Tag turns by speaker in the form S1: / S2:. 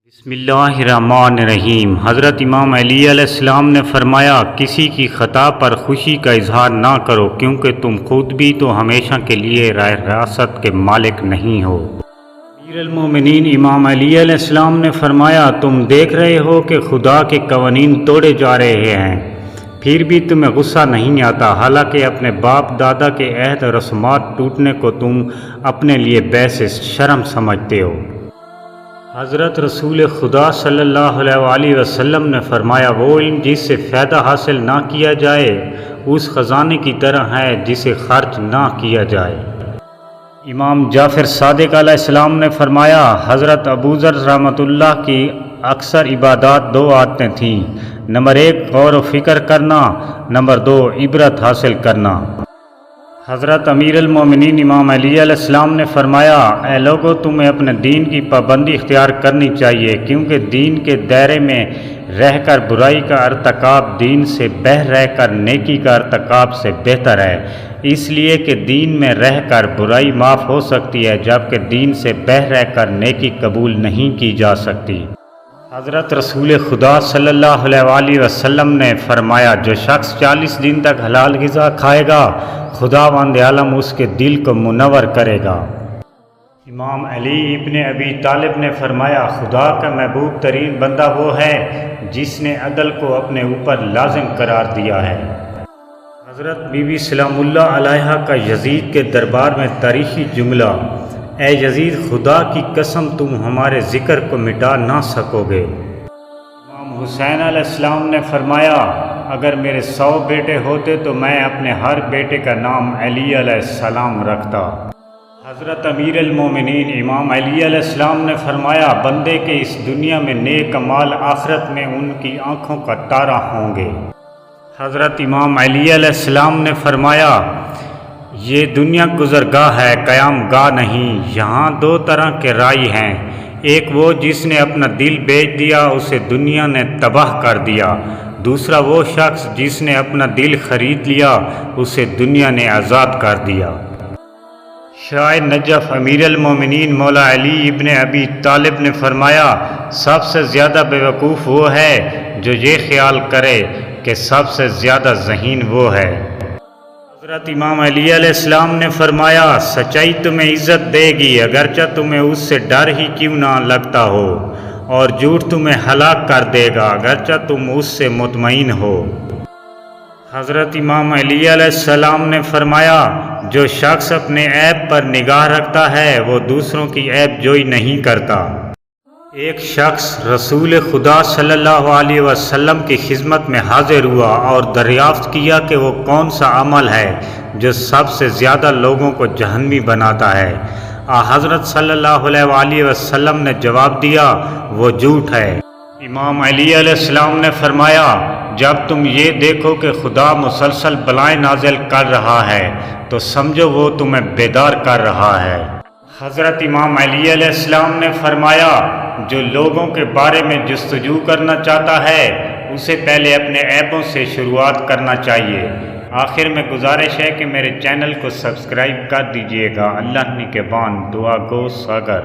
S1: بسم اللہ الرحمن الرحیم۔ حضرت امام علی علیہ السلام نے فرمایا، کسی کی خطا پر خوشی کا اظہار نہ کرو، کیونکہ تم خود بھی تو ہمیشہ کے لیے راست کے مالک نہیں ہو۔ امیر المومنین امام علی علیہ السلام نے فرمایا، تم دیکھ رہے ہو کہ خدا کے قوانین توڑے جا رہے ہیں، پھر بھی تمہیں غصہ نہیں آتا، حالانکہ اپنے باپ دادا کے عہد و رسومات ٹوٹنے کو تم اپنے لیے باعث شرم سمجھتے ہو۔ حضرت رسول خدا صلی اللہ علیہ وآلہ وسلم نے فرمایا، وہ علم جس سے فائدہ حاصل نہ کیا جائے اس خزانے کی طرح ہے جسے خرچ نہ کیا جائے۔ امام جعفر صادق علیہ السلام نے فرمایا، حضرت ابوذر رحمۃ اللہ کی اکثر عبادات دو عادتیں تھیں، نمبر 1 غور و فکر کرنا، نمبر 2 عبرت حاصل کرنا۔ حضرت امیر المومنین امام علی علیہ السلام نے فرمایا، اے لوگو، تمہیں اپنے دین کی پابندی اختیار کرنی چاہیے، کیونکہ دین کے دائرے میں رہ کر برائی کا ارتکاب دین سے باہر رہ کر نیکی کا ارتکاب سے بہتر ہے، اس لیے کہ دین میں رہ کر برائی معاف ہو سکتی ہے، جبکہ دین سے باہر رہ کر نیکی قبول نہیں کی جا سکتی۔ حضرت رسول خدا صلی اللہ علیہ وآلہ وسلم نے فرمایا، جو شخص 40 دن تک حلال غذا کھائے گا، خداوند عالم اس کے دل کو منور کرے گا۔ امام علی ابن ابی طالب نے فرمایا، خدا کا محبوب ترین بندہ وہ ہے جس نے عدل کو اپنے اوپر لازم قرار دیا ہے۔ حضرت بی بی سلام اللہ علیہا کا یزید کے دربار میں تاریخی جملہ، اے یزید، خدا کی قسم تم ہمارے ذکر کو مٹا نہ سکو گے۔ امام حسین علیہ السلام نے فرمایا، اگر میرے 100 بیٹے ہوتے تو میں اپنے ہر بیٹے کا نام علی علیہ السلام رکھتا۔ حضرت امیر المومنین امام علی علیہ السلام نے فرمایا، بندے کے اس دنیا میں نیک اعمال آخرت میں ان کی آنکھوں کا تارا ہوں گے۔ حضرت امام علی علیہ السلام نے فرمایا، یہ دنیا گزرگاہ ہے، قیام گاہ نہیں، یہاں 2 طرح کے رائی ہیں، ایک وہ جس نے اپنا دل بیچ دیا، اسے دنیا نے تباہ کر دیا، دوسرا وہ شخص جس نے اپنا دل خرید لیا، اسے دنیا نے آزاد کر دیا۔ شاہ نجف امیر المومنین مولا علی ابن ابی طالب نے فرمایا، سب سے زیادہ بیوقوف وہ ہے جو یہ خیال کرے کہ سب سے زیادہ ذہین وہ ہے۔ حضرت امام علی علیہ السلام نے فرمایا، سچائی تمہیں عزت دے گی اگرچہ تمہیں اس سے ڈر ہی کیوں نہ لگتا ہو، اور جھوٹ تمہیں ہلاک کر دے گا اگرچہ تم اس سے مطمئن ہو۔ حضرت امام علی علیہ السلام نے فرمایا، جو شخص اپنے عیب پر نگاہ رکھتا ہے وہ دوسروں کی عیب جوئی نہیں کرتا۔ ایک شخص رسول خدا صلی اللہ علیہ وسلم کی خدمت میں حاضر ہوا اور دریافت کیا کہ وہ کون سا عمل ہے جو سب سے زیادہ لوگوں کو جہنمی بناتا ہے۔ حضرت صلی اللہ علیہ وآلہ وسلم نے جواب دیا، وہ جھوٹ ہے۔ امام علی علیہ السلام نے فرمایا، جب تم یہ دیکھو کہ خدا مسلسل بلائیں نازل کر رہا ہے تو سمجھو وہ تمہیں بیدار کر رہا ہے۔ حضرت امام علی علیہ السلام نے فرمایا، جو لوگوں کے بارے میں جستجو کرنا چاہتا ہے اسے پہلے اپنے عیبوں سے شروعات کرنا چاہیے۔ آخر میں گزارش ہے کہ میرے چینل کو سبسکرائب کر دیجیے گا۔ اللہ نگہبان، دعا گو ساگر۔